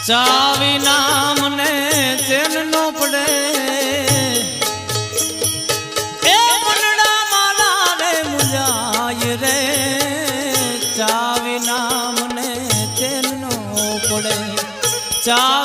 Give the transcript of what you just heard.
ચાવી નામ ને ચેન નો પડે એ મનડા માલા રે મુજાય રે ચાવી નામ ને ચેન નો પડે ચા